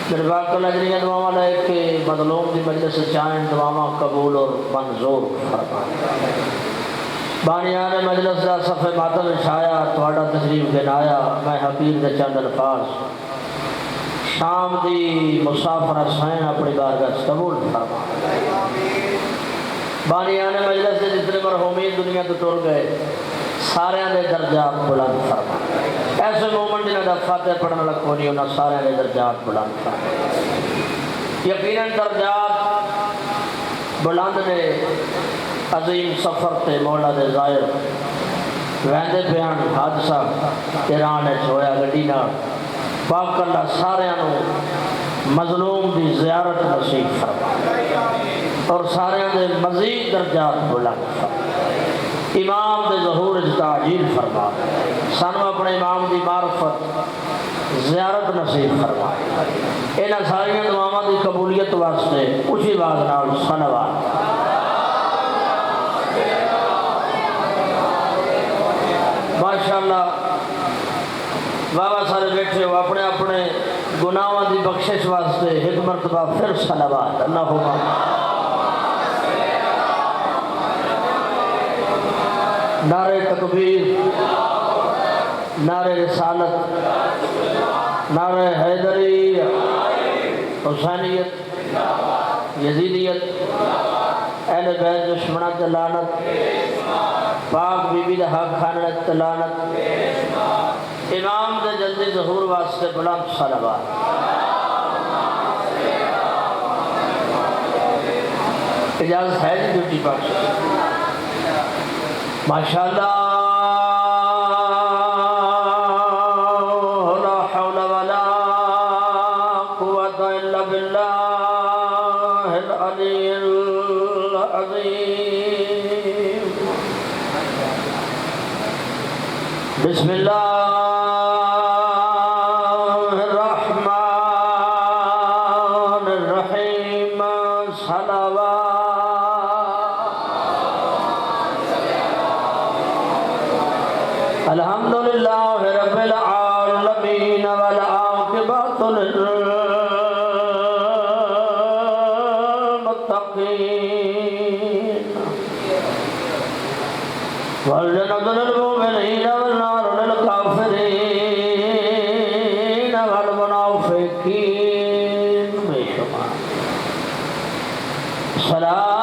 میرے باپ کو لجریاں دعاواں لے کے مظلوم دی مجلس چاہیں دعاواں قبول اور منظور فرمائے۔ بانیان مجلس دا صفحہ ماتم چھایا تھوڑا تشریف بنایا، میں حقیر دے چند الفاظ شام دی مسافر حسین اپنی بارگاہ قبول فرمائے۔ بانیان مجلس سے جتنے مرحومین دنیا تو ٹر گئے سارے دے درجات بلند فرمائے۔ ایسے مومن جنہاں دا فاتح پڑھنے والا کوئی نہیں، انہاں سارے دے درجات بلند فرمائے۔ یقیناً درجات بلند نے عظیم سفر تے مولا دے ظاہر ویندے بیان حادثہ ایران ہویا گڈی نال، پاک اللہ سارے مظلوم دی زیارت نصیب فرمائے اور سارے دے مزید درجات بلند فرمائے۔ امام دے ظہور تعجیل فرمائے، سانو اپنے امام دی معرفت زیارت نصیب فرمائے۔ انہاں ساری دعاواں دی قبولیت واسطے اسی باز نال صلوات۔ ماشاءاللہ بابا سارے بیٹھے ہو، اپنے اپنے گناہوں دی بخشش واسطے ایک مرتبہ پھر صلوات۔ اللہم نعرہ تکبیر، نعرہ رسالت، نعرہ حیدری، حسینیت، یزیدیت، اہل بیت دشمنہ لعنت، پاک بی بی دا حق خانت لعنت، امام دے جلدی ظہور واسطے بلند صلوات۔ اجازت ہے جی ڈیوٹی پاک ماشاءاللہ لا حول ولا قوة الا باللہ العلی العظیم۔ بسم اللہ الحمدللہ رب العالمین والعاقبۃ للمتقین والجنۃ للمؤمنین والنار للکافرین والمنافقین بے شمار۔ صلاۃ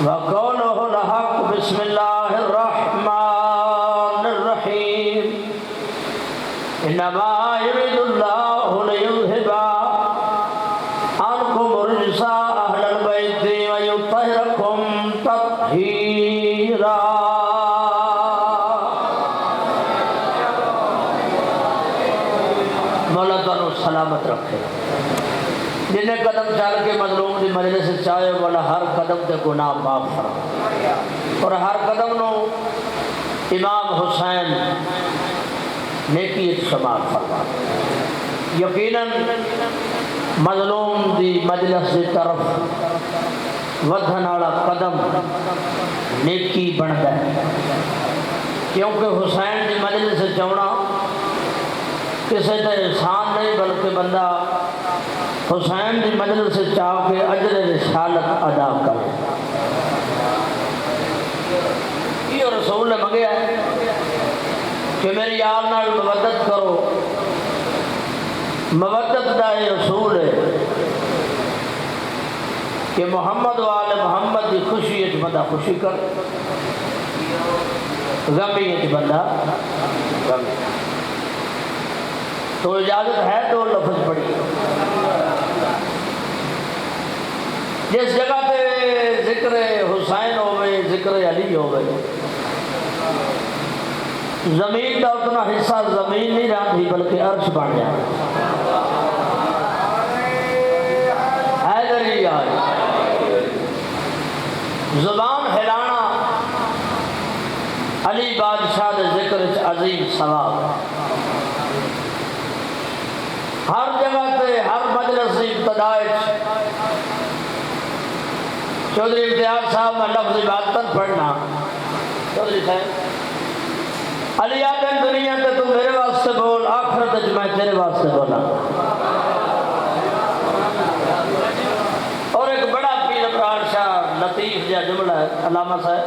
وقوله الحق بسم الله الرحمن الرحيم إنما يريد الله ليذهب عنكم الرجس أهل البيت ويطهركم تطهيرا۔ مولا تانوں سلامت رکھے، جنہیں قدم چل کے مظلوم دی مجلس سے چاہے والا ہر قدم تے گناہ معاف فرما اور ہر قدم نو امام حسین نیکی شمار فرما۔ یقیناً مظلوم دی مجلس دی طرف ودھن والا قدم نیکی بنتا ہے، کیونکہ حسین دی مجلس سے چونا کسی تے احسان نہیں بلکہ بندہ حسین دی مجلس سے چاہ کے اجر رسالت ادا کرے۔ یہ رسول نے منگیا ہے کہ میری یار نال مودت کرو، مودت دا یہ رسول ہے کہ محمد وآل محمد دی خوشی اچ بندہ خوشی کر، غمی اچ بندہ غمی۔ تو اجازت ہے دو لفظ پڑھی، جس جگہ تے ذکر حسین ہوئے ذکر علی ہوئے زمین کا اتنا حصہ زمین نہیں رہتی بلکہ عرش بن جائے حیدری آئی زبان ہلانا علی بادشاہ دے ذکر عظیم ثواب ہر جگہ تے ہر مجلس ابتداء چودھری امتیاز صاحب میں لفظ عبادتاً پڑھنا چودھری صاحب علی آدم دنیا تے تو میرے واسطے بول آخرت میں تیرے واسطے بولا اور ایک بڑا پیر ابرار شاہ لطیف جا جملہ ہے علامہ صاحب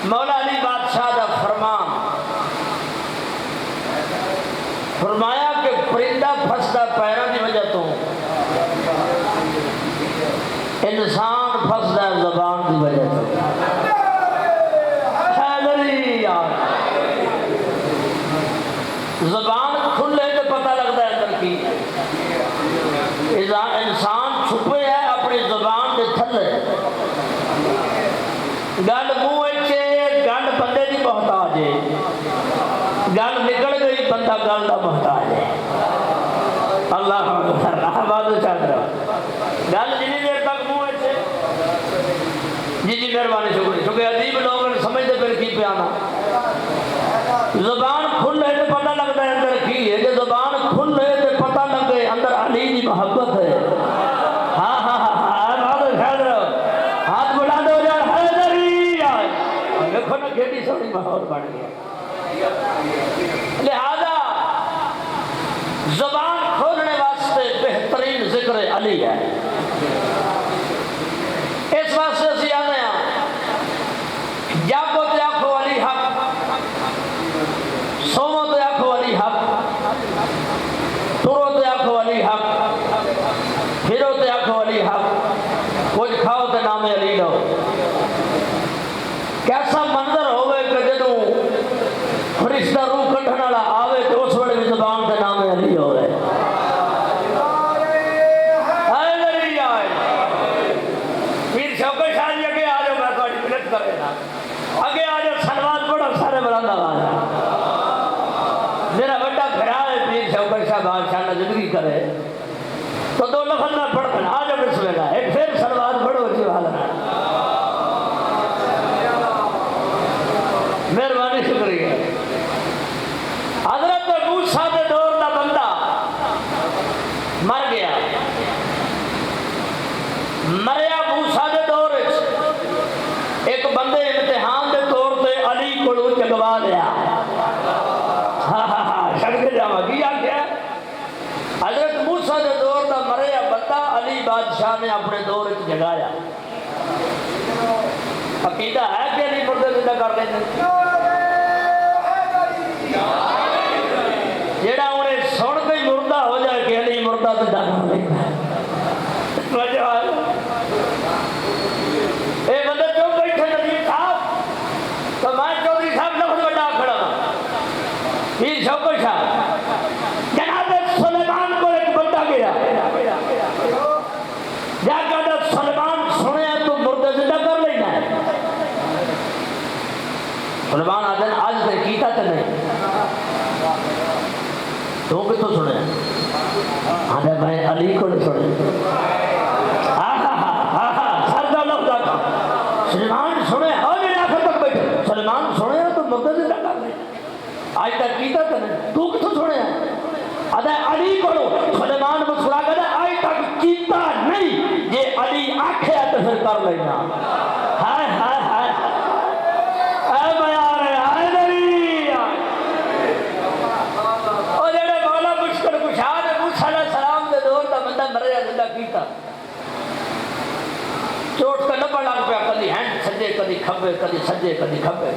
مولا علی بادشاہ دا فرمان فرمایا کہ پرندہ پھسدا پیروں کی وجہ تو انسان پھسدا زبان کی وجہ تو زبان کھلے تو پتہ لگتا ہے اندر کی انسان چھپے ہے اپنی زبان کے تھلے گل منہ گل بندے کی محتاج ہے گل نکل گئی بندہ گل کا محتاج ہے اللہ چاہتا گل جنی دیر تک منہ جی مہربانی شکریہ کیونکہ عجیب لوگ سمجھتے پھر کی پیانا زبان کھل ہے تو پتہ لگتا ہے اندر کی ہے کہ زبان کھل ہے تو پتہ لگے اندر علی کی محبت ہے ہاں ہاں ہاتھ بڑھا دو یار حیدری دیکھو نا کیڑی سونی ماحول بن گیا لہذا زبان کھولنے واسطے بہترین ذکر علی ہے اس واسطے اسی آنے ہیں جاگو تے آکھو علی حق سومو تے آکھو علی حق ترو تے آکھو علی حق پھرو تے آکھو علی حق کچھ کھاؤ تے نام علی لو کیسا منظر ہوئے کہ جدوں فرشتہ روح کٹھن والا آوے تو اس وقت بھی زبان تے نام علی ہوئے حیدری آئے پیر شوکت شاہ جی اگے آ جاؤ میں تھوڑی مدد کرے نا اگے آ جاؤ سلوات پڑھو سارے بلند آواز میرا بڑا گھرا ہے پیر شوکت شاہ بادشاہ نے زندگی کرے تو دو لفظ میں پڑھ کر آ جاؤ بسم اللہ ایک پھر سلوات پڑھو اسی حالت مہربانی شکریہ حضرت موسیٰ دے دور دا بندہ مر گیا مریا موسیٰ دے دور ایک بندے امتحان دے طور پہ علی کو چگوا لیا شکر جاوا کیا کیا حضرت موسیٰ دے دور دا مریا بندہ علی بادشاہ نے اپنے دور ایک جگایا عقیدہ ہے کہ علی مردے زندہ کر لیتے جیڑا انہیں سن کے مردہ ہو جائے کہ علی مردہ زندہ کر لیتا ہے اے بندہ جو بیٹھے نظیر صاحب تو میں چودھری صاحب لفظ بڑا کھڑا پیر شوکت شاہ جناب سلیمان کو ایک بندہ گیا جا کر سلیمان سنے تو مردے زندہ کر لینا ہے سلیمان آدھن آج تک کیتا تو نہیں تو کتوں سنے آدھے میں علی کو نہیں سنے سردہ لفظ آتا سلیمان سنے ہو جائے آخر تک بیٹھے سلیمان سنے تو مردے زندہ کر لینا آج تک کیتا تو نہیں تو کتوں سنے آدھے علی کو سلیمان مسکرا کر آج تک کیتا نہیں یہ علی آنکھیں تو پھر کر لینا ہائے ہائے ہائے اے بیار ہے حیدری اور جڑے مولا مشکل کشا نے موسیٰ علیہ السلام دے دور دا بندہ مریا زندہ کیتا چوٹ کا لبا لگ پیا کدی ہینڈ سجے کدی کھبے کدی سجے کدی کھبے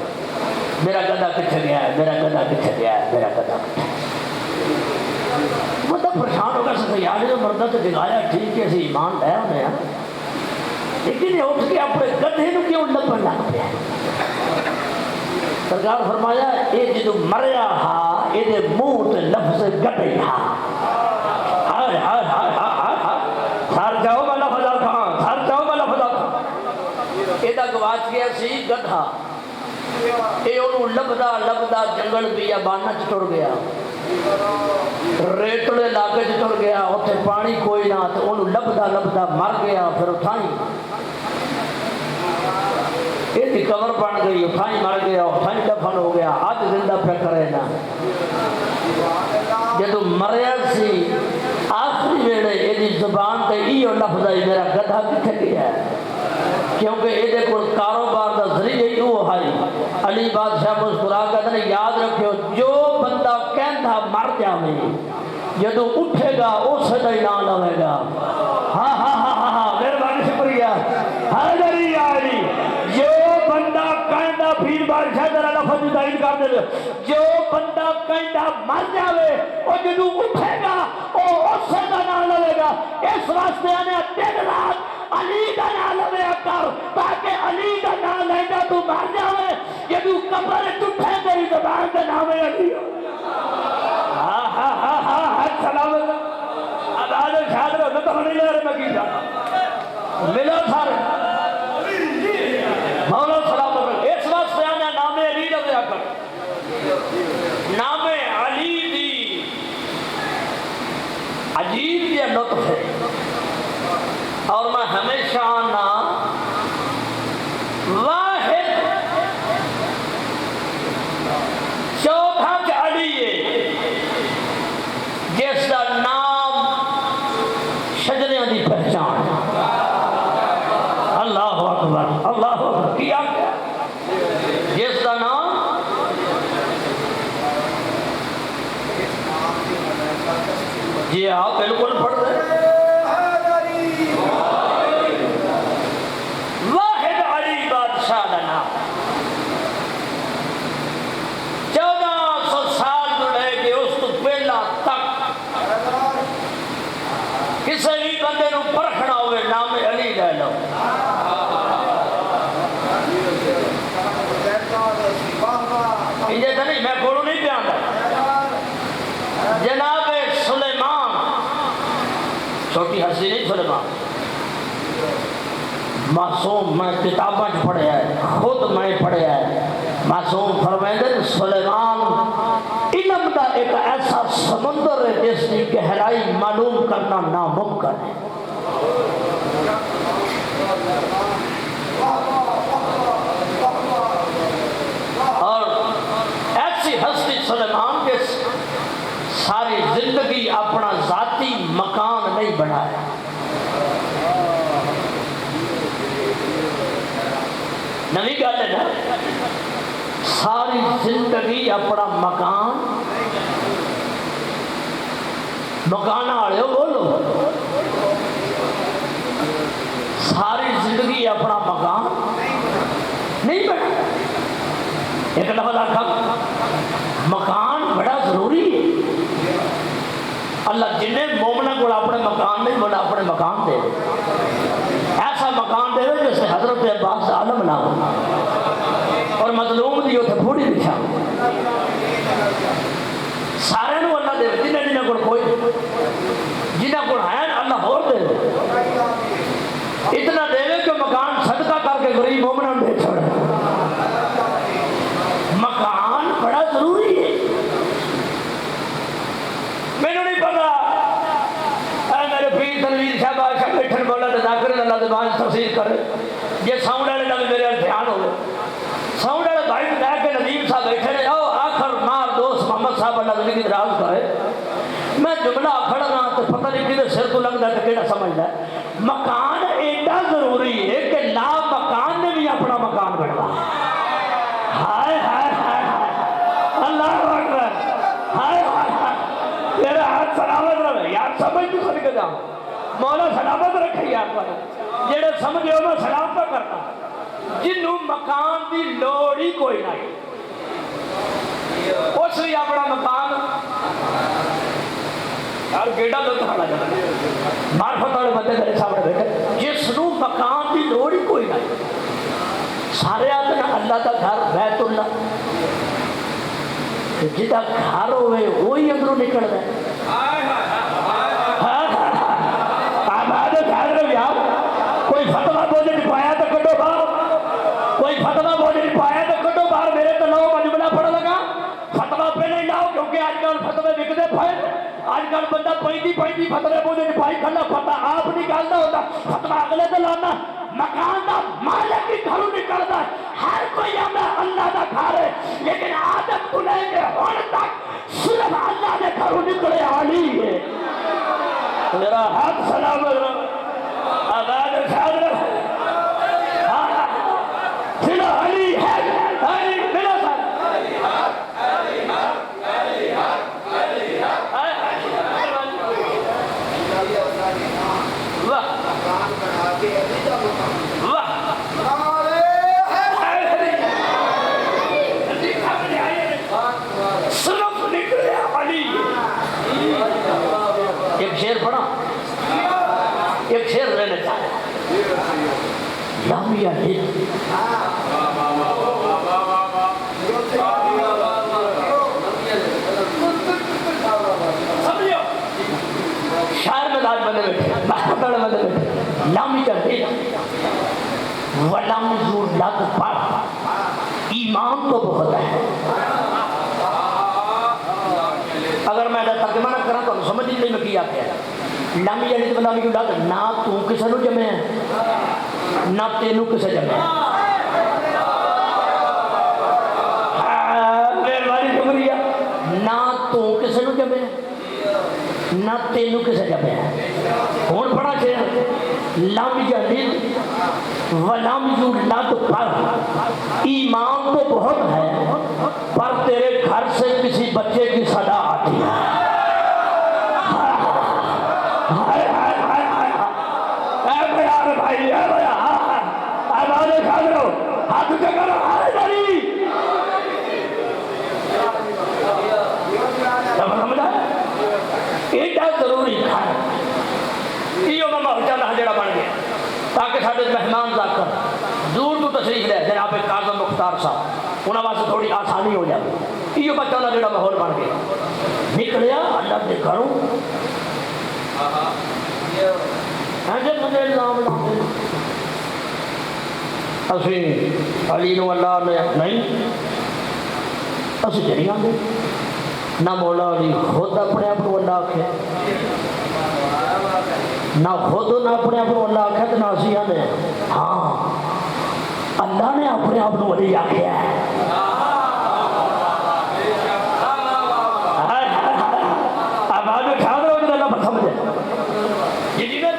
میرا گدا کتنے گیا ہے میرا گدا کتنے گیا ہے میرا گدا کتنے مطلب پریشان ہوگا سکتا یار جو مردہ تو دکھایا ٹھیک ہے اسی ایمان لیا انہیں ہیں لیکن یہ اٹھ کے اپنے گدھے نو کیوں لپن لگ پیا سرکار فرمایا یہ جدو مریا ہا یہ منہ تے لفظ گڈے ہا ہائے ہائے ہائے ہائے ہائے سر جا گواچ گیا سی گدھا، یہ انہوں لبدا لبدا جنگل بیابانہ چ ٹر گیا، ریتلے علاقے چ ٹر گیا، اتنے پانی کوئی نہ، تو انہوں لبدا لبدا مر گیا، پھر اتھائی یہ قبر بن گئی، اتھائی مر گیا، اتھائی دفن ہو گیا، آج زندہ پہ کرے نا جدو مریا سی آخری ویلے یہ زبان تے ایو لفظ آئی میرا گدھا کتنے گیا ہے، کیونکہ یہ کو کاروبار دا ذریعہ ہی وہ ہے۔ علی بادشاہ مسکرا کہتے ہیں یاد رکھو جو بندہ کہندا مر جاوے جدو اٹھے گا اسے دا نام لوے گا۔ ہاں ہاں ہاں ہاں ہاں مہربانی شکریہ حیدری آئی۔ جو بندہ کہندا پیر بادشاہ ذرا لفظ دا انکار دے، جو بندہ کہندا مر جاوے اور جدو اٹھے گا وہ اسے دا نام لوے گا۔ اس واسطے آنے دن رات علی دا نام لوے کر تاکہ علی دا نام لینا تو مر جاوے، جدو قبر اٹھے تیری زبان دا نام علی ہو۔ ہاں ہاں ہاں ہاں ہاں سلامت اب آدھے شاید رہا تو نہیں لے رہے میں کی جانا ملو سارے مولا سلامت رہا۔ اس وقت سے آنا نام علی لگے کر، نام علی دی عجیب یہ لطف ہے، اور میں ہمیشہ آنا واحد چوتھا علی ہے جس کا نام شجریاں دی پہچان۔ اللہ اکبر اللہ اکبر کیا جس کا نام جی آپ بالکل پڑھ دیں واحد علی بادشاہ کا نام 1400 سال تو لے کے اس تو پہلا تک کسی بھی بندے نو پرکھنا ہوئے نام علی لے لو۔ یہ تو نہیں میں کوڑوں نہیں پہ آتا۔ جناب سلیمان، چھوٹی ہستی نہیں سلیمان، معصوم میں کتاباں پڑھے ہے، خود میں پڑھے ہے، معصوم فرمائے سلیمان علم کا ایک ایسا سمندر ہے جس کی گہرائی معلوم کرنا ناممکن ہے۔ اور ایسی ہستی سلیمان کے ساری زندگی اپنا ذاتی مکان نہیں بنایا، نوی گل ہے نا، ساری زندگی اپنا مکان والے بولو، ساری زندگی اپنا مکان نہیں بنا۔ ایک لفظ آخا مکان بڑا ضروری ہے۔ اللہ جن مومنہ کو اپنے مکان نہیں بنا اپنے مکان دے، ایسا مکان دے جس سے حضرت عباس عالم نہ ہو اور مظلوم دی اتنے پھوڑی بچھا سارے نو اللہ دے، جنہیں جنہیں کو کوئی جنہیں کو ہے اللہ اور دے اتنا دے کہ مکان صدقہ کر کے غریب مومنہ دے چھوڑے۔ مکان بڑا ضروری ہے۔ میں نے نہیں پتا میرے پیر تنویر صاحب آشا بیٹھن بولا تو ذاکر اللہ دبان تفسیر کرے، یہ ساؤنڈ والے لگے میرے دھیان ہو گئے، ساؤنڈ والے بھائی لے کے ندیم صاحب بیٹھے نے، او آخر مار دوست محمد صاحب اللہ زندگی دراز کرے، میں جملہ کھڑا رہا تو پتہ نہیں کدھر سر کو لگتا ہے کیڑا سمجھتا ہے۔ مکان ایڈا ضروری ہے کہ لا مکان نے بھی اپنا مکان بنوا۔ ہائے ہائے ہائے اللہ اکبر، ہائے ہائے تیرے ہاتھ سلامت رہے یار، سمجھ تو سن کے جاؤں مولا سلامت رکھے یار پر جیڑے سمجھے ہو میں سلام پہ کرتا جنہوں مکان دی لوڑ ہی کوئی نہیں، اس لیے اپنا مکان یار گیڑا لوگ کھانا جاتا معرفت والے بندے میرے سامنے بیٹھے جس نو مکان دی لوڑ ہی کوئی نہیں۔ سارے آتے ہیں اللہ کا گھر بیت اللہ، جدا گھر ہوئے وہی اندروں نکل رہے ہیں۔ آباد گھر یار کوئی فتوہ بولے پایا تو کٹو باپ کل فتوے وکتے پے اج کل بندہ 35 فتوے مجھے پائی کھڑا فتوا آپ نکالتا ہوتا فتوا اگلے دے لانا مکان دا مالک بھی گھروں نکلتا ہے ہر کوئی آمدہ اللہ دا گھر ہے لیکن آدم کو لے کے ہون تک صرف اللہ نے گھروں نکلے علی ہے میرا ہاتھ سلام آباد شاد سنو علی ہے علی ملو سر ایک شیر پڑھا ایک شیر لینے چاہے لامیہ ہت شاعر میں داج بندے بیٹھے بہت بڑے بندے بیٹھے لامیہ ہت ولم یولد پر ایمان تو بہت ہے اگر میں ترجمہ نہ کرا تو سمجھ نہیں میں کیا کیا لم یلد ولم یولد نہ تو کسے نو جمے نہ تینو کسے جمے مہربانی شکریہ نہ تو کسے نو جمے نہ تینو کسے جمے ہوں پڑھا شیر لم یلد ولم یولد پر ایمان تو بہت ہے پر تیرے گھر سے کسی بچے کی صدا آتی ہے بھائی ہاتھ کرو ایڈا ضروری کھانا یہ محچانہ جڑا بن گیا تاکہ سارے مہمان ذاکر دور تو تشریف لے جناب کاظم مختار صاحب انہوں واسطے تھوڑی آسانی ہو جائے یہ بچہ جڑا ماحول بن گیا نکلیا اللہ کے گھروں جب مجھے الزام لاتے اسی علی نو اللہ نے نہیں اسی جنہیں آتے نہ مولا علی خود اپنے آپ کو اللہ آکھے نہ خود نہ اپنے آپ کو اللہ آکھے تو نہ اسی آنے ہاں اللہ نے اپنے آپ کو ولی آکھے ہے آباد اٹھا دو کہ اللہ پر سمجھے یہ جی میں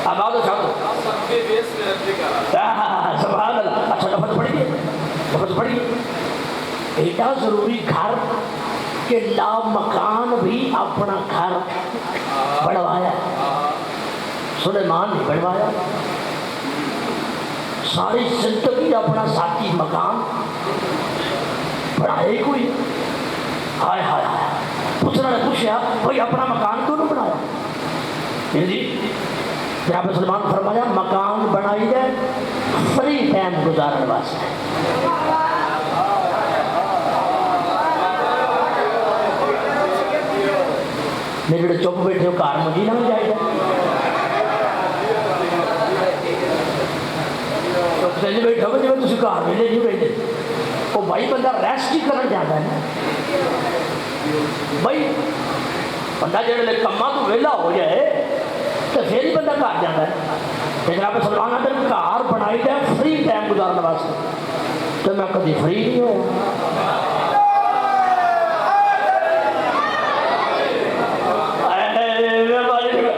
آباد اٹھا دو سبحان اللہ اچھا لفظ پڑھیے لفظ پڑھیے ایڈا ضروری گھر کہ لا مکان بھی اپنا گھر بڑھوایا سلیمان نے بڑھوایا ساری زندگی اپنا ساتھی مکان بڑھائے کوئی ہائے ہائے ہائے پوچھنا نے پوچھا بھائی اپنا مکان کیوں نہ بنایا جی جناب سلمان فرمایا مکان بنائی جائے فری ٹائم گزارنے واسطے میرے جڑے چپ بیٹھے ہو کار مجھے نہ جائے گا چپ سے بیٹھے ہو جب تھی کار ملے نہیں بیٹھے وہ بھائی بندہ ریسٹ ہی کرنا چاہتا ہے بھائی بندہ جڑے کما تو ویلا ہو جائے تو پھر ہی بندہ گھر جاتا ہے لیکن آپ سلمان آدھر گھر بنائی جائے فری ٹائم گزارنے واسطے تو میں کبھی فری نہیں ہوا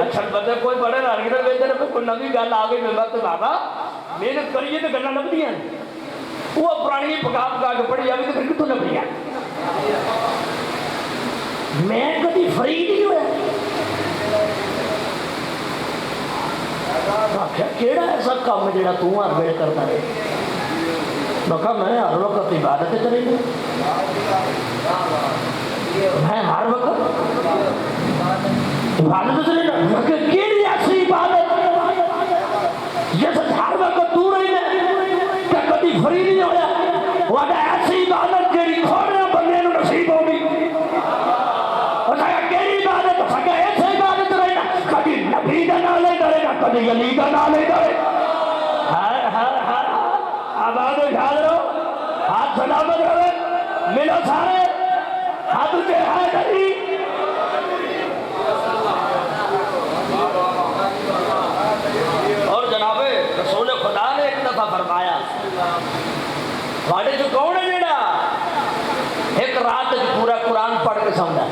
اچھا بندے کوئی بڑے رنگ میں کوئی نوی گل آ گئی میں وقت بابا محنت کریے تو گلا لبدیاں وہ پرانی پکا پکا کے پڑھی جائے تو پھر کتوں لبدیاں میں کبھی فری نہیں ہوا کیڑا ایسا کام ہے جڑا تو ہر ویلے کرتا رہے میں کہا میں ہر وقت عبادت کریں گا میں ہر وقت عبادت چلے گا کیڑی ایسی عبادت جیسے ہر وقت تو رہی ہے کہ کبھی فری نہیں ہویا وہ ایسی عبادت جیڑی کھوڑنا بندے نو نصیب ہوگی نبی کا نام لے کرے گا کبھی علی کا نام لے کرے آباد اٹھا دو ہاتھ سلامت رہے ملو سارے حد سے ہے نہیں۔ اور جناب رسول خدا نے ایک دفعہ فرمایا جو کون ہے جڑا ایک رات پورا قرآن پڑھ کے سمجھا،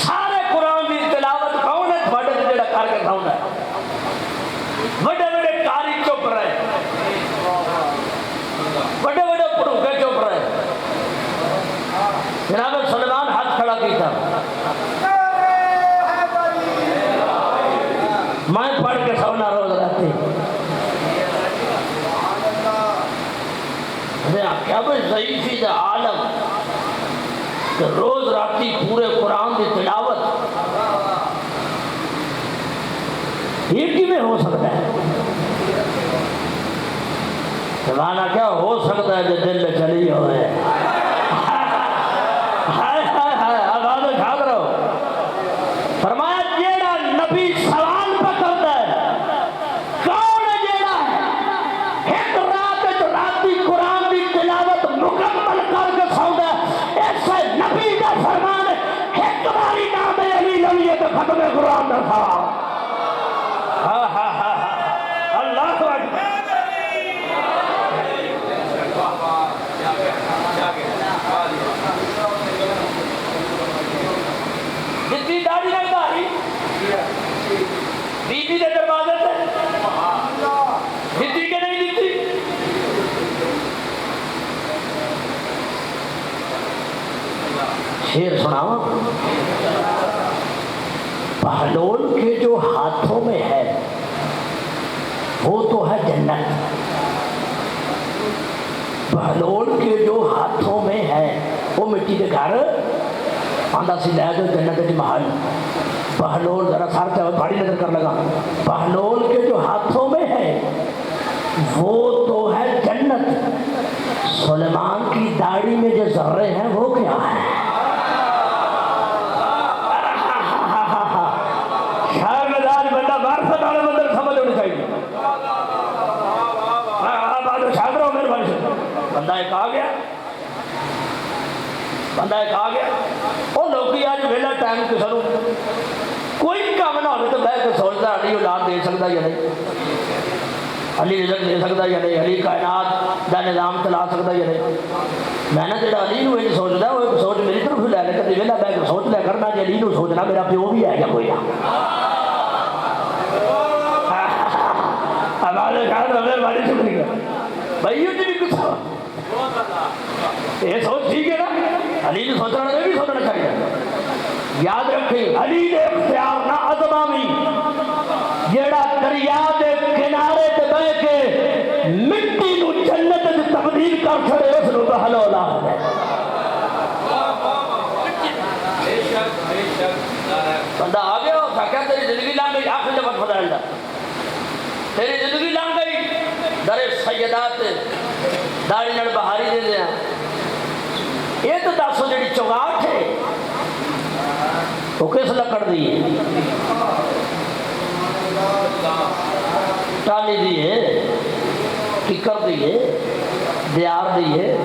سارے قرآن کی تلاوت کون ہے جڑا کر کے سمجھا؟ بڑے بڑے کاری چپ رہے، بڑے بڑے پڑھوکے چپ رہے۔ جناب سلیمان ہاتھ کھڑا کیتا، میں پڑھ کے سونا روز رہتی۔ کیا بھائی ضعیفی دا عالم کہ روز راتی پورے قرآن کی تلاوت یہ کیویں ہو سکتا ہے؟ زمانہ کیا ہو سکتا ہے جو دل میں چلی ہوئے آواز اٹھا کرو۔ فرمایا جیڑا نبی سوال پکڑتا ہے کون ہے جیڑا ہے ایک رات جو راتی قرآن کی تلاوت مکمل کر کے سودا ایسے نبی کا فرمان ایک باری نام علی لویے تو ختم قرآن نہ تھا۔ اللہ اکبر۔ جتنی داڑھی نہیں داری بیوی کے دروازے سے دیتی کہ نہیں دیتی؟ شیر سناؤ۔ بہلول کے جو ہاتھوں میں ہے وہ تو ہے جنت، بہلول کے جو ہاتھوں میں ہے وہ مٹی کے گھر آندہ سی لے جو جنت کی محل۔ بہلول ذرا سار سے بڑی نظر کر لگا، بہلول کے جو ہاتھوں میں ہے وہ تو ہے جنت، سلیمان کی داڑھی میں جو ذرے ہیں وہ کیا ہے؟ شاید مزاج بندہ بارسہ ڈالے بندر سمجھ ہونی چاہیے۔ شاید رہو میرے بھائی سے بندہ ایک آ گیا، بندہ ایک آ گیا وہ لوکی آج ویلا ٹائم کسی کو کوئی کام نہ ہوئے تو بہ کے سوچتا علی اولاد دے سکتا یا نہیں، علی رزق دے سکتا یا نہیں، علی کائنات دا نظام چلا سکتا یا نہیں۔ میں نے جڑا علی نو یہ سوچتا وہ ایک سوچ میری طرف لے لے کر ویلا بہ کے سوچ لیا کرنا جی علی نو سوچنا میرا پیو بھی ہے یا کوئی نہ۔ ہمارے خیال ہمیں بڑی شکریہ بھائی یہ بھی کچھ یہ سوچ ٹھیک ہے نا، علی نے سوچنا بھی سوچنا چاہیے۔ یاد رکھیں علی نے اختیار نہ ازمامی جیڑا دریا دے کنارے تے بہ کے مٹی نو جنت وچ تبدیل کر چھڑے اس نو بہلول آکھدے ہیں۔ بندہ آ گیا اور کہا تیری زندگی لنگ گئی، آخر جب فضائل دا تیری زندگی لنگ گئی، در سیدات داڑھی نال بہاری دے دیا۔ یہ تو دسو جڑی چوگاٹ ہے وہ کس لکڑ دی ہے؟ ٹالی دی ہے، ککر دی ہے، دیار دی ہے؟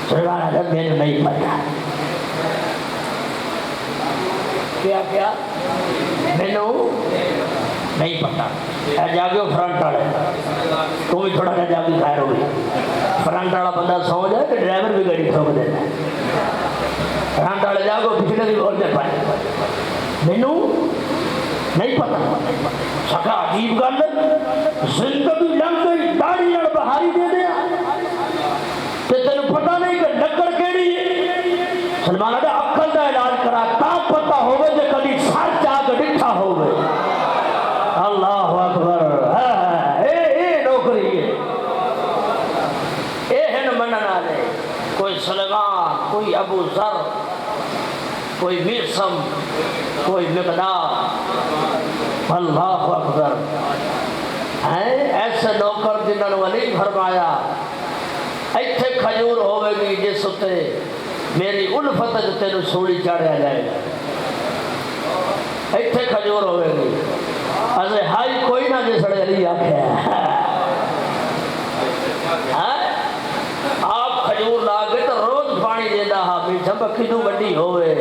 سرکار حضرت میں نے نہیں پتا کیا کیا میں نے نہیں پتا۔ جاگو فرنٹ والے تو بھی تھوڑا سا جاگی خیر ہوگی، فرنٹ والا بندہ سو جائے تو ڈرائیور بھی گاڑی ٹھوک دیتا ہے۔ فرنٹ والے جاگو پچھلے بھی بولتے پائے مینو نہیں پتا۔ سکا عجیب گل زندگی لنگ گئی داڑھی نال بہاری دے دیا تے تینوں پتہ نہیں کہ لکڑ کیڑی ہے۔ سلمان آدھا عقل دا علاج کرا تا پتہ ہوگا جے کبھی سر چاہ کے ڈٹھا ہوگا۔ اللہ اکبر۔ اے نوکری ہے اے ہن منن والے، کوئی سلیمان، کوئی ابو ذر، کوئی میرسم، کوئی مقداد۔ اللہ اکبر۔ ایسے نوکر جنہوں نے ولی فرمایا ایتھے کھجور ہوئے گی جس اتے میری الفت تینوں سوڑی چاڑیا جائے گا، ایتھے کھجور ہوئے گی۔ ارے ہائی کوئی نہ جسڑے علی آکھے آپ کھجور چمک کتوں وڈی ہوئے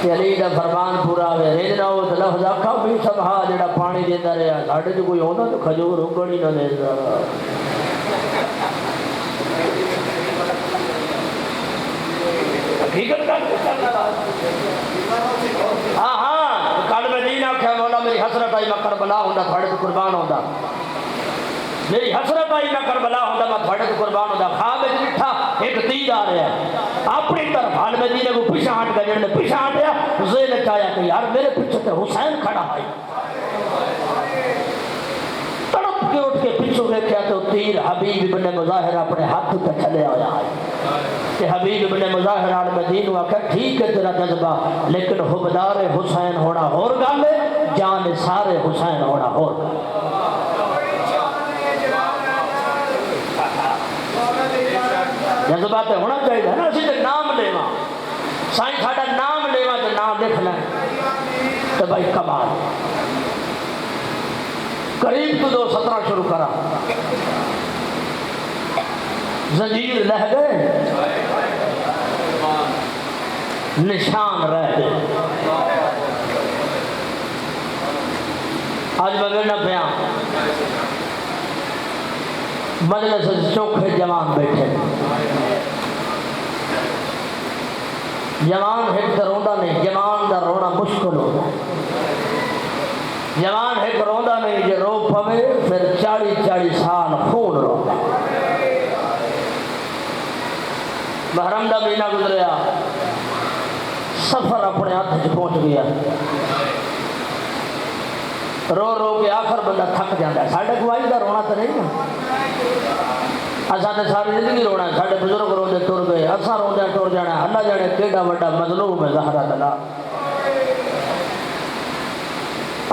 کہ علی دا فرمان پورا ہوئے رین نہ ہو تو لفظ آکھا بھی سبھا جڑا پانی دیتا رہا ساڑھے جو کوئی ہونا تو کھجور اگڑی نہ دیتا حقیقت کا ہاں ہاں کل میں دین آکھا مولا میری حسرت آئی میں کربلا ہوں تھوڑے تو قربان ہوں میری حسرت آئی میں کربلا ہوں میں تھوڑے تو قربان ہوں خواب میں لٹھا ایک تیر آ رہا ہے اپنی طرف حال میں دینے کو پیچھے ہٹ گیا جنہوں نے پیچھے ہٹیا ذہن چاہیا کہ یار میرے پیچھے تے حسین کھڑا ہے تڑپ کے اٹھ کے پیچھے دیکھا تو تیر حبیب ابن مظاہر اپنے ہاتھ پہ چلے آیا ہے کہ حبیب ابن مظاہر آل مدین آکھا ٹھیک ہے تیرا جذبہ لیکن حبدار حسین ہونا اور گل ہے جان سارے حسین ہونا اور گل جذبات ہونا چاہیے نا اسی تے نام لیوا سائیں ساڈا نام لیوا تے نام لکھ لیں تو بھائی کمال قریب تو 2:17 شروع کرا زنجیر لہ گئے نشان رہ گئے آج میں گرنا پیا مجلس چوکھے جوان بیٹھے جوان ایک تو روندا نہیں جوان دا رونا مشکل ہوتا جوان ایک روندا نہیں جو رو پوے پھر 40 سال خون روندا محرم دا مہینہ گزریا سفر اپنے ہاتھ سے پہنچ گیا رو رو کے آخر بندہ تھک جاتا ہے ساڑھے کو آئی دا رونا تو نہیں نا اساں تے ساری زندگی رونا ہے ساڑھے بزرگ روندے ٹر گئے اساں روندے ٹر جانا اللہ جانے کیڑا بڑا مظلوم ہے زہرا دلا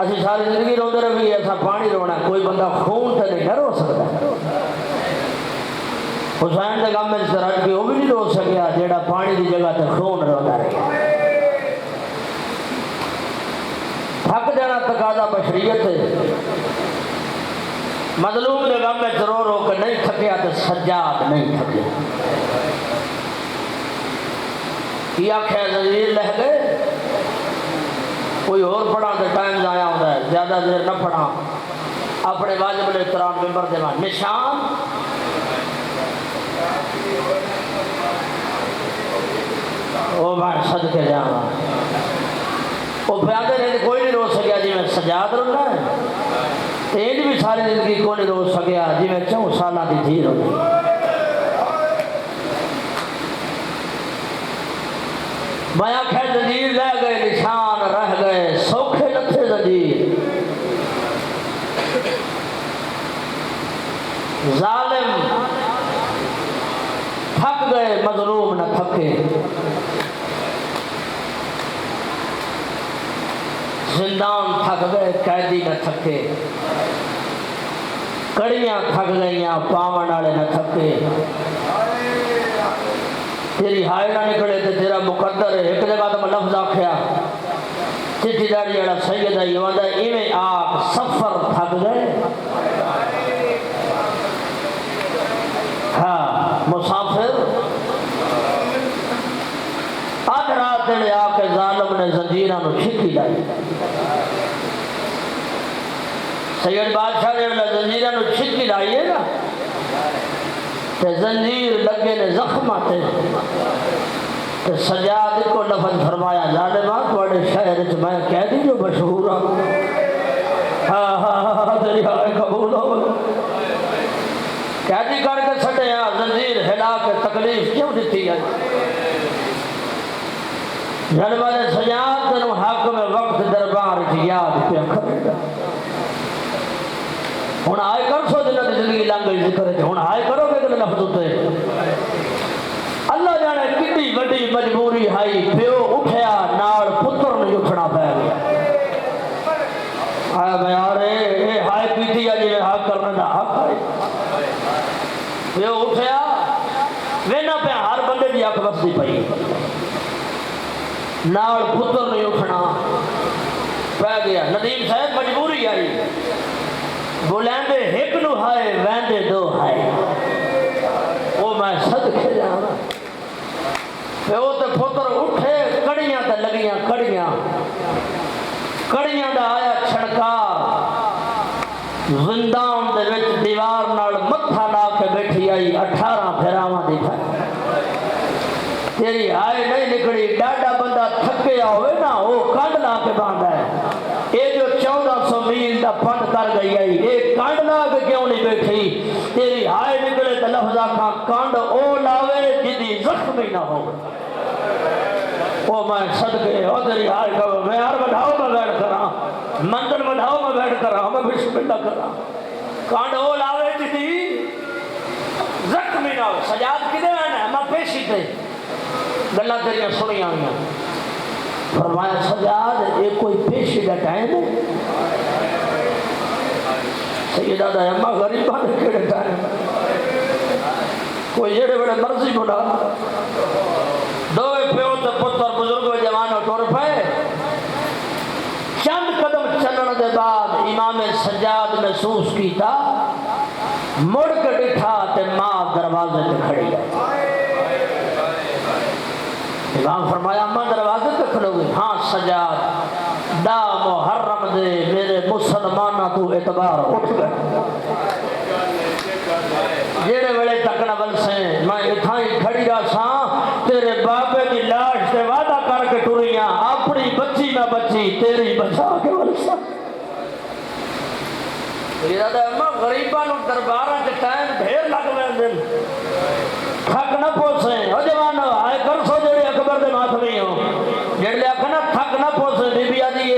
اسی ساری زندگی روندے رہی ایسا پانی رونا ہے کوئی بندہ خون تے نہیں رو سکتا حسین دے غم میں سرج کے وہ بھی نہیں رو سکیا جیڑا پانی دی جگہ تے خون روندا رہا تھک جانا تقاضا بشریت ہے مظلوم دے غم میں رو رو کے نہیں تھکیا تو سجاد نہیں تھکے کیا آخیا زنجیر لہ گئے کوئی اور پڑھا تو ٹائم ضائع ہوتا ہے زیادہ دیر نہ پڑھا اپنے واجب الاحترام ممبر دے وہاں نشان وہ میں صدقے جانا وہ پیادے رہے کوئی نہیں رو سکیا جی میں سجاد رونا ہے تیج بھی ساری زندگی کوئی نہیں رو سکیا جی میں 4 سالہ کی دھی رو میں آخر زنجیر لے گئے نشان رہ گئے سوکھے نتھے زنجیر ظالم تھک گئے مظلوم نہ تھکے زندان تھک گئے قیدی نہ تھکے کڑیاں تھک گئیاں پاون والے نہ تھکے تیری ہائے نہ نکلے تو تیرا مقدر ہے ایک جگہ تو میں لفظ آکھیا چٹھی داری والا سید ہے یہ ایویں آپ سفر تھک گئے ہاں مسافر آج رات نے آ کے ظالم نے زنجیراں نو چھکی لائی سید بادشاہ نے زنجیراں نو چھکی لائی ہے نا تے زنجیر لگے نے زخم آتے تے سجاد کو لفظ فرمایا ظالمہ تھوڑے شہر چ میں کہہ دی جو مشہور ہاں ہاں تیری ہائے قبول ہو قیدی کر کے سٹے زنجیر ہلا کے تکلیف کیوں دیتی ہے جنبہ نے سجاد تنو حاکم وقت دربار کی یاد پہ کھڑے گا ہون آئے کر سو جنہ دی زندگی لانگئی ذکر ہے ہون آئے کرو گے کہ لفظ ہوتے اللہ جانے کتنی بڑی مجبوری ہائی پیو اٹھیا نال پتر نہیں اٹھنا پہ گیا آیا میں آرے اے ہائے پیتی ہے جنہیں حق کرنے دا حق آئے پیو اٹھیا وینا پہ ہر بندے دی حق بستی پئی نال پتر نہیں اٹھنا پہ گیا ندیم صاحب مجبوری آئی بولیندے ایک نو ہائے ویندے 2 ہائے وہ میں صدقے جانا پیو تے پتر اٹھے کڑیاں تے لگیاں کڑیاں دا آیا چھڑکار زندان دے وچ دیوار نال متھا لا کے بیٹھی آئی 18 پھراواں دی تیری ہائے نہیں نکلی ڈاڈا بندہ تھکیا ہوئے نا وہ کانڈ لا کے باندھا ہے یہ جو 1400 میل دا پھنڈ کر گئی آئی یہ کانڈ لا کے کیوں نہیں بیٹھی تیری ہائے نکلے تو لفظہ کا کانڈ او لاوے جدی زخمی نہ ہو وہ میں صدقے او تیری ہائے کہو میں ہر بڑھاؤ میں بیٹھ کرا منزل بڑھاؤ میں بیٹھ کرا میں بسم اللہ کرا کانڈ او لاوے جدی زخمی نہ ہو سجاد کدے آنا ہے میں پیشی تھے گلہ تیریاں سنی آئیں فرمایا سجاد یہ کوئی پیشی کا ٹائم ہے سیدہ دا امہ غریبہ نے کیڑے ٹائم کوئی جڑے بڑے مرضی بنا دوئے پیو تے پتر بزرگ و جوانوں ٹور پائے چند قدم چلن دے بعد امام سجاد محسوس کیتا مڑ کے ڈٹھا تے ماں دروازے تے کھڑی ہے امام فرمایا ماں دروازے تے کھڑو گئی ہاں سجاد دا محرم دے میرے مسلمانہ تو اعتبار اٹھ گئے جیڑے ویلے تک نبل سے میں اتھائی کھڑی رہا سا تیرے بابے کی لاش سے وعدہ کر کے ٹوریاں اپنی بچی نہ بچی تیری بچا کے ولسا ارادہ اماں غریبہ نو دربارہ کے ٹائم ڈھیر لگ میں دن تھک نہ پوسیں او جوانو آئے کر سو جڑے اکبر دے ماتمی ہو جڑے اکھنا تھک نہ پوسیں بی بی آدھی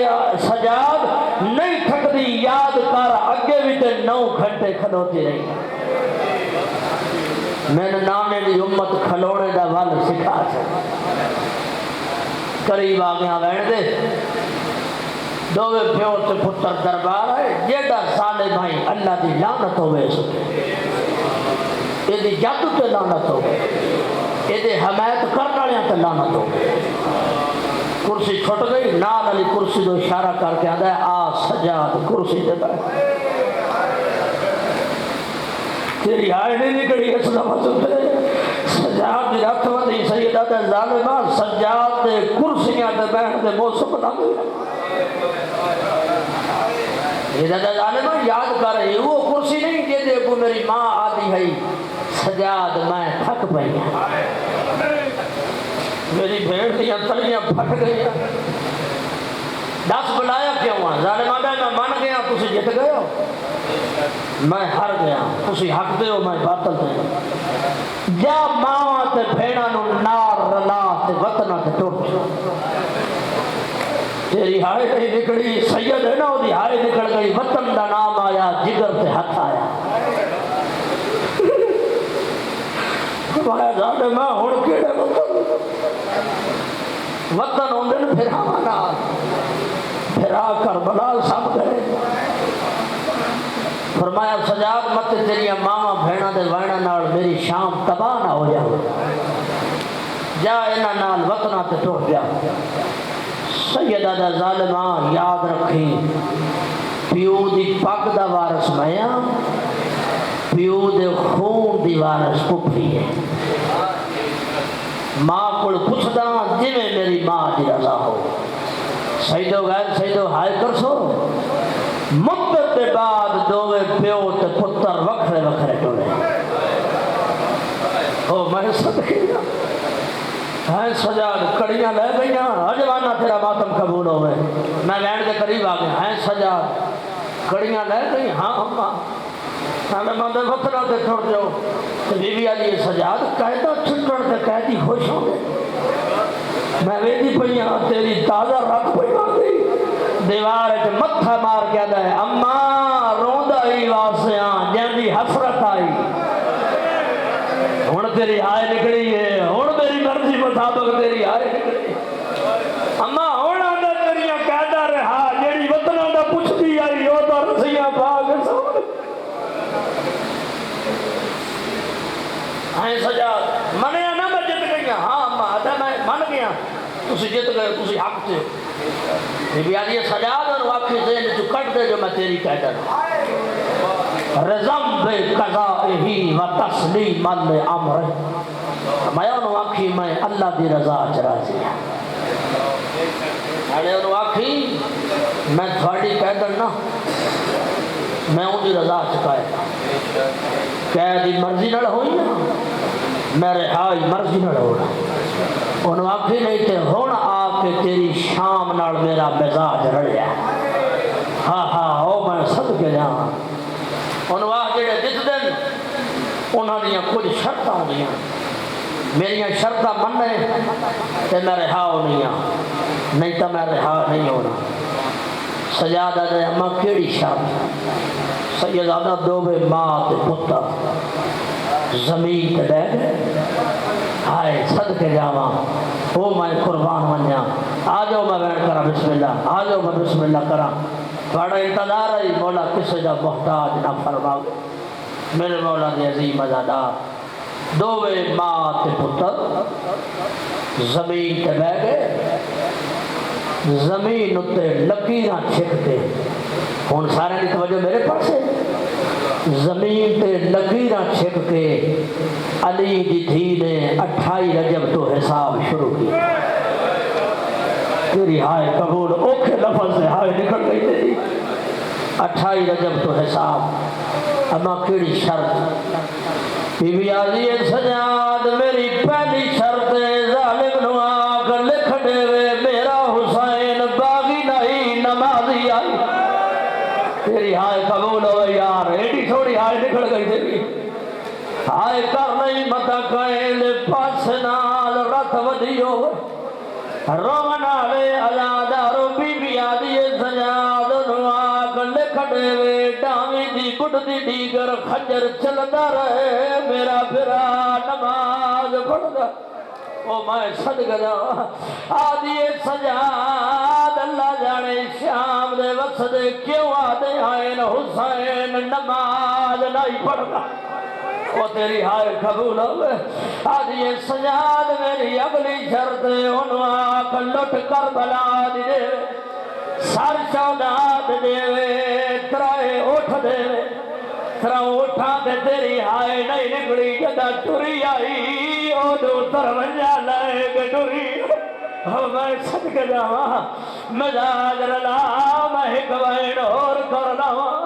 سجاد نہیں تھک دی یاد کر اگے بھی تے 9 گھنٹے کھلوتی رہی میں نے نانے دی امت کھلوڑے دا وال سکھا سے قریب آگیا بیٹھ دے دوے پیو تے پتر دربار ہے جیڑا سالے بھائی اللہ دی لعنت ہوئے سکے یہ دی جادو تے لعنت ہوئے یہ دی حمایت کرنا لیا تے لعنت ہوئے کرسی چھوٹ گئی نال علی کرسی دو اشارہ کر کے آدھا ہے آ سجاد کرسی دے بیٹھ تیری آئے نہیں نکڑی اس لفظ پہ سجاد دی رکھ ودی سیدہ دے ظالمہ سجاد دے کرسیاں دے بیٹھ دے موسم بنا گئی سیدہ دے ظالمہ یاد کر رہی وہ کرسی نہیں جے دے کو میری ماں آدھی ہے سجاد میں تھک پئی میری بھیڑ دیا تلیاں پھٹ گئی 10 بلایا کیوں ہاں ظالمہ میں من گیا تسی جت گئے ہو میں ہر گیا تسی حق دے ہو میں باطل دے جا ماں تے بھیڑا نو نار رلا تے وطنہ تے ٹوٹ تیری ہائے نہیں نکڑی سید ہے نا وہ دی ہائے نکڑ گئی وطن دا نام آیا جگر تے ہاتھ آیا فرمایا جانے میں ہون کیڑے وطن ہوندے نے پھر ہمانا پھرا کربلا سب گئے فرمایا سجاد مت تیری ماما بھیڑا دے وائنا نال میری شام تباہ نہ ہو جائے جا انہاں نال وطنہ تے ٹوٹ جا سیدہ دا ظالمہ یاد رکھی پیو دی پاک دا وارث میاں پیو دے خون دی وارث پپھی ہے ماں کل پوچھدا جی میں میری ماں دی رضا ہو سیدو غیر سیدو ہائے کر سو مدت دے بعد دووے پیو تے پتر وکھرے وکھرے ٹولے او میں صدقے ہائے سجاد کڑیاں لے گئیاں اجوانا تیرا ماتم قبول ہوئے میں لینڈ کے قریب آ گیا ہائے سجاد کڑیاں لے گئی ہاں اماں میں مندے وطنہ تے چھوڑ جاؤ بی بی علی سجاد قائدہ چھٹڑ تے قائدی خوش ہو گئے میں ویدی پہیاں تیری تازہ رکھ پہی مانگی دیوار ہے متھا مار کے آدھا ہے اماں روندہ ہی واسیاں جیندی حسرت آئی ہون تیری آئے نکڑی ہے ہون میری مرضی مطابق تیری آئے نکڑی اماں ہون آدھا تیریاں قائدہ رہا جیڑی وطنہ دا پوچھ دی آئی ہو تو رسیاں باغ سامنے ہائے سجاد منیا نہ میں جت گئی ہاں اماں آدھا میں من گیا تسی جت گئے تسی حق تھے بی بی آدھی سجاد اور واقعی ذہن جو کٹ دے جو میں تیری کہتا ہوں رضم بے قضاء ہی و تسلیم الامر میں انہوں آکھی میں اللہ دی رضا راضی ہوں میں انہوں آکھی میں تھوڑی پیدل نہ میں ان دی رضا چکائے کہہ دی مرضی نہ ہوئی نا میں رہائی مرضی نہ ہونا انہوں آکھی نہیں تے ہون آ کے تیری شام نال میرا مزاج رڑیا ہاں ہاں ہو میں صدقے جاؤں انہوں آکھ جڑے جس دن انہوں نے کچھ شرطہ ہوئی میری شرطہ مننے تے میں رہا ہو نہیں تو میں رہا نہیں ہونا سجادہ دے اما کیڑی شرط سیدادہ دو بے ماں تے پتر زمین تے دے ہائے صدقے جاواں او میں قربان منیا آ جاؤ میں بیٹھ کرا بسم اللہ آ جاؤ میں بسم اللہ کرا تھوڑا انتظار ہے مولا کسے دا محتاج نہ فرماؤ میرے مولا دی عظیم عزادار دو بے ماں تے پتر زمین تے بہ گئے زمین تے لکیراں چھکتے ہن سارے دی توجہ میرے پاس ہے زمین تے لکیراں چھک کے علی دی دھی نے 28 رجب تو حساب شروع کیا تیری ہائے قبول اوکھے لفظ سے ہائے نکل گئی تیری 28 رجب تو حساب اما کیڑی شرط بی بی آدھی سجاد میری پہلی شرط ظالم نو آگ لکھ دے وے میرا حسین باغی نہیں نمازی آئی تیری ہائے قبول ہوئے یار ایڈی تھوڑی ہائے نکل گئی تیری ہائے کر نہیں متا کہیں پاس نال رت ودیو رومن آلے علادارو بی بی آدھی سجاد نو آگ لکھ دے وے ڈامی دی گڑ دی دیگر خجر چلدا رہے میرا پھرا نماز پڑھدا او میں صدقہ جاواں آدھی سجاد اللہ جانے شام دے وسدے کیوں آدھے آئین حسین نماز نہیں پڑھدا وہ تیری ہائے قبول ہوئے آدھی سجاد میری اگلی شرط انہوں آکھ لٹ کر بلا دے سر چودات دے ترائے اٹھ دے ترہ اٹھا دے تیری ہائے نہیں نکڑی جدہ ٹری آئی او دو ترونجا لائے گے ٹری میں صدقے جاواں مزاج رلا میں ہکوائن اور کر لاواں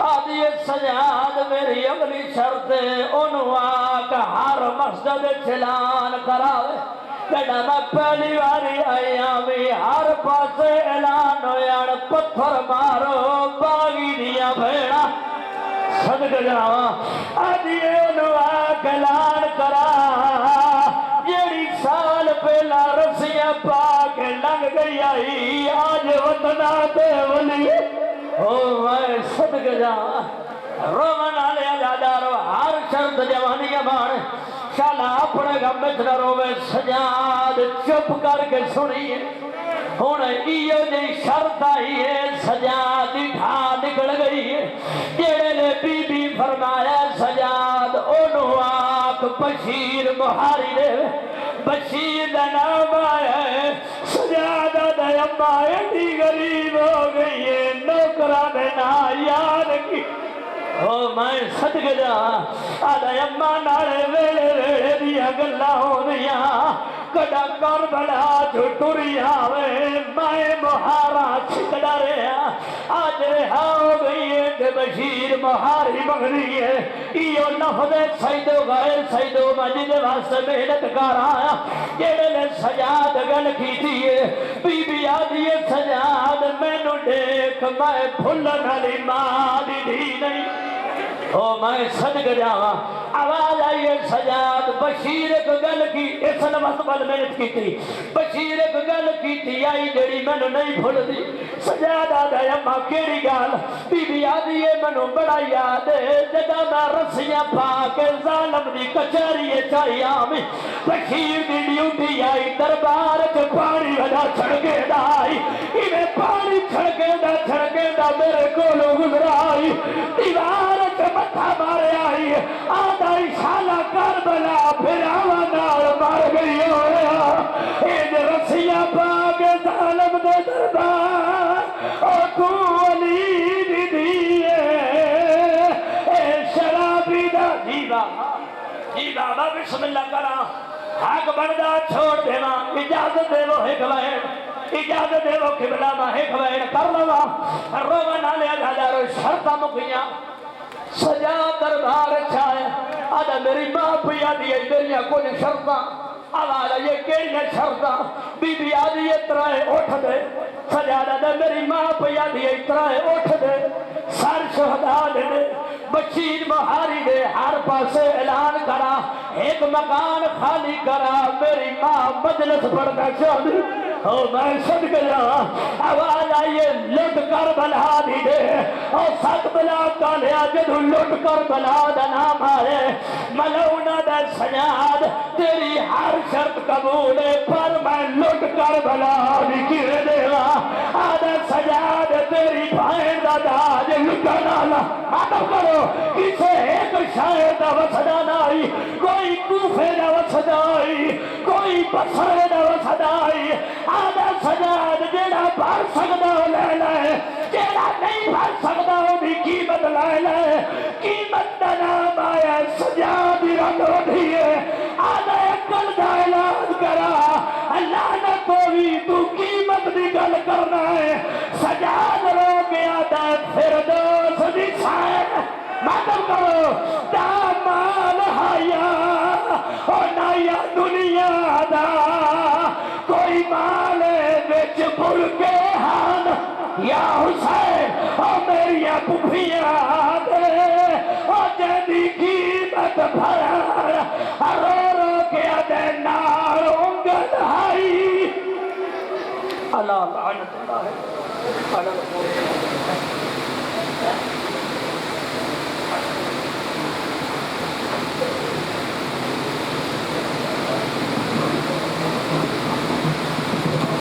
آدھی سجاد میری اگلی شرط انہوں آکھ ہر مسجد چلان کراوے کہنا میں پہلی باری آئی آمی ہر پاس اعلان ہویاں پتھر مارو باغی دیا بھیڑا صدقہ جاواں آدھی انہوں آکھ اعلان کرا جیڑی سال پہلا رسیاں پاک لنگ گئی آئی آج وطنہ دے ولی او میں صدقہ جاواں رومن آلے عزادارو ہر شرط جوانی بان شالا اپنے گمت نہ روے سجاد چپ کر کے سنیے ہون ایو جی شرط آئی ہے سجاد ڈھا نکل گئی ہے جیڑے نے بی بی فرمایا سجاد انہوں آکھ بشیر مہاری دے بشیر دا نام آیا ہے سجاد دا اما ایڈی غریب ہو گئی ہے نوکرہ دینا یاد کی او میں صدقے جاواں آدھا اما نارے ویلے ویلے دیا گلہ ہو دیا کڑا کر بڑا جو ٹوری آوے میں مہارا چھکڑا رہا آج رہا ہو گئی ہے کہ بشیر مہاری مغری ہے ایو لفظ سیدو غیر سیدو مجید واسطے محنت کر آیا جیڑے نے سجاد گل کی دیئے بی بی آدھی سجاد میں نو دیکھ میں بھلن علی ماں دی نہیں او میں صدقہ جاواں آواز آئیے سجاد بشیر ایک گل کی اس نمت بل محنت کی تھی بشیر ایک گل کی تھی آئی جڑی میں نے نہیں بھول دی سجاد آدھا اما کیڑی گال بی بی آدھی ہے میں نے بڑا یاد ہے جدہ میں رسیاں پاک ظالم دی کچھری چاہی آمی بشیر دی ڈیوٹی آئی دربار کے پانی وجہ چھڑکے دائی انہیں پانی چھڑکے دا میرے کولو گزرائی دیوار کے متھا مارے آئی آدھا اشالہ کربلا پھر آوانال مار گئی ہویا این رسیاں پاک ظالم دے دربار اور تو علی دی دیئے اے شرابی دا دیوہ بابا بسم اللہ کرا حق بڑھدا چھوڑ دینا اجازت دے وہ ایک وین اجازت دے وہ قبلہ میں ایک وین کر لوا روہ نالے ہزاروں شرطہ مکیاں سجا دربار چھائے آدھا میری ماں پیا دیئے دنیا کچھ شرطہ آوازہ یہ کیڑی شرطہ بی بی آدھی اترائے اٹھ دے سجادہ دے میری ماں پیا دیئے اترائے اٹھ دے سر شہدہ دے دے بچین مہاری دے ہر پاسے اعلان کرا ایک مکان خالی کرا میری ماں مجلس پڑھنا چاہتی او میں صدق جا آواز آئیے لٹ کر بلا دی دے او سک بلا کا لیا جدو لٹ کر بلا دا نام آئے ملونہ دا سجاد تیری ہر شرط قبول ہے پر میں لٹ کر بلا دی کیے دے گا آدھا سجاد تیری بھائن دا داج لٹنا لا آدھا کرو کسے ایک شاید دا وسدا نائی کوئی کوفے دا وسدا آئی کوئی بسرے دا وسدا آئی آدھا سجاد جیڑا بھر سکتا ہو لے لے جیڑا نہیں بھر سکتا ہو بھی قیمت لے لے قیمت دا نام آیا سجاد رنگ اٹھئے آدھا اکل دا علاج کرا اللہ نہ کوئی تو قیمت دی گل کرنا ہے سجاد رو گیا دا فردوس دی سائن مطلب کرو دامال حیا اور نایا دنیا دا کوئی مال بچ بھر کے ہان یا حسین اور میری پھوپھیاں دے اور جدی قیمت بھر رو رو کے دے نار انگل ہائی اللہ لعنت اللہ ہے